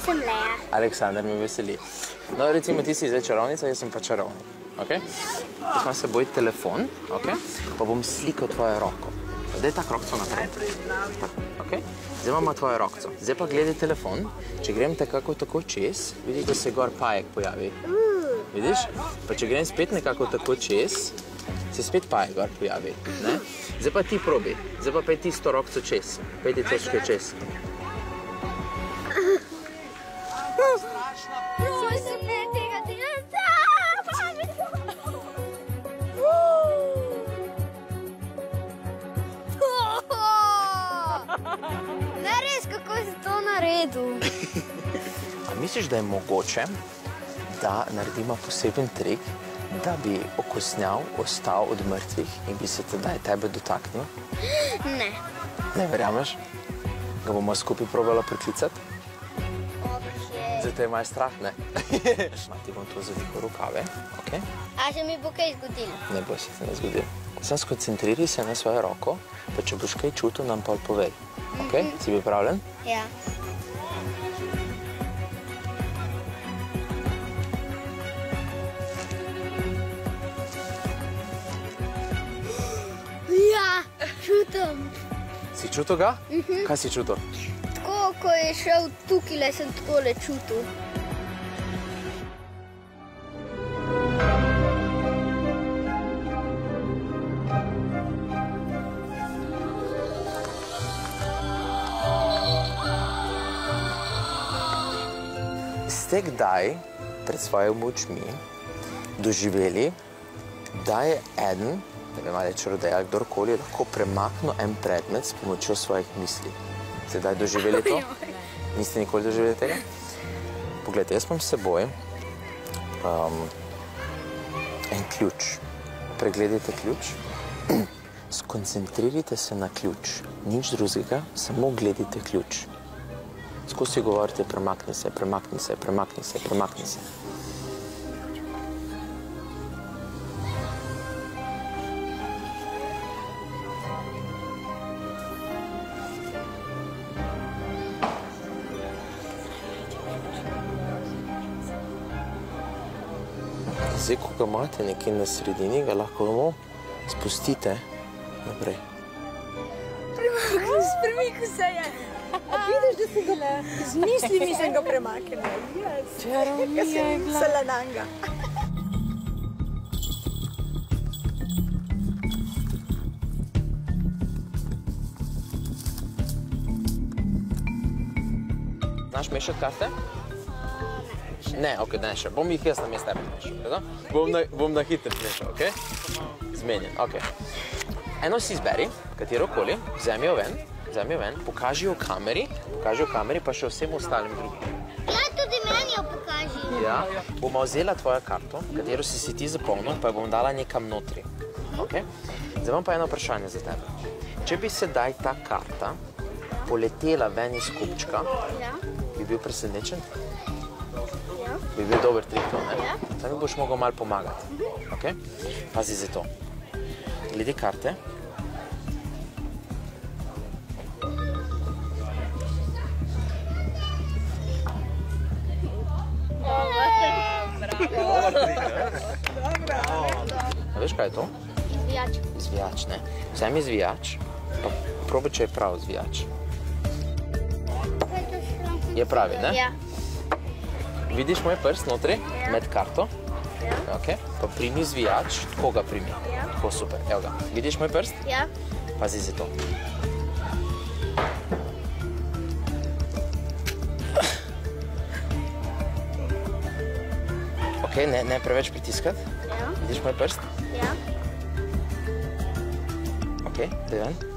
sem Lea. Aleksandar me veseli. No, recimo ti si zdaj čarovnica, jaz sem pa čarovnik. Okay? Imam s seboj telefon, okay? Pa bom slikal tvojo roko. Daj tak rokco naprej. Okay? Zdaj imamo tvojo rokco. Zdaj pa gledaj telefon. Če grem nekako tako čez, vidiš, da se gor pajek pojavi. Vidiš? Pa če grem spet nekako tako čez, se spet pajek gor pojavi. Ne? Zdaj pa ti probi. Zdaj pa pej tisto rokco čez. Pej ti točke čez. Ne res, kako si to naredil? A misliš, da je mogoče, da naredimo poseben trik, da bi okostnjak ostal od mrtvih in bi se tedaj tebe dotaknil? Ne. Ne verjameš? Ga bomo skupaj probala priklicati? Zdaj te je malo strah, ne? Ti bom to zavihal rokave, okej? A se mi bo kaj zgodilo? Ne bo se te ne zgodilo. Samo skoncentriraj se na svojo roko, pa če boš kaj čutil, nam pa povej. Okej? Si pripravljen? Ja. Ja, čutim. Si čutil ga? Kaj si čutil? Tako, ko je šel tukaj, sem takole čutil. Ste kdaj pred svojimi očmi doživeli, da je eden, ne vem, ali je čarodej ali kdorkoli, lahko premaknil en predmet s pomočjo svojih misli? Ste kdaj doživeli to? Niste nikoli doživeli tega? Poglejte, jaz imam s seboj en ključ. Pregledajte ključ. Skoncentrirajte se na ključ. Nič drugega, samo gledajte ključ. Skozi govorite, premakni se, premakni se, premakni se, premakni se. Zdaj, ko ga imate nekje na sredini, ga lahko spustite naprej. Premikal se je. A vidiš, da si ga le z mislimi sem ga premaknila. Čarovnija je bila. Salananga. Znaš mešati karte? Ne, ok, ne še. Bom jih jaz na mesto tebe mešal. Bom na hitro mešal, ok? Zmenjen, ok. Eno si izberi, katerokoli, vzemi jo ven, pokaži jo v kameri, pa še vsem ostalim drugim. Ja, tudi meni jo pokaži. Ja, bom vzela tvojo karto, katero si ti zapomnil, pa jo bom dala nekam notri. Ok? Zdaj imam pa eno vprašanje za tebe. Če bi sedaj ta karta poletela ven iz kupčka, bi bil presenečen? Bi bil dober trik to, ne? Zdaj mi boš mogel malo pomagati. Ok? Pazi za to. Glede karte. A veš, kaj je to? Izvijač. Izvijač, ne? Vzemi izvijač, pa probi, če je prav izvijač. Je pravi, ne? Ja. Vidiš moj prst notri, med karto? Ja. Ok, pa primi izvijač, tako ga primi. Ja. Tako, super, evo ga. Vidiš moj prst? Ja. Pazi za to. Ok, ne preveč pritiskati. Ja. Vidiš moj prst? Ja. Ok, daj ven.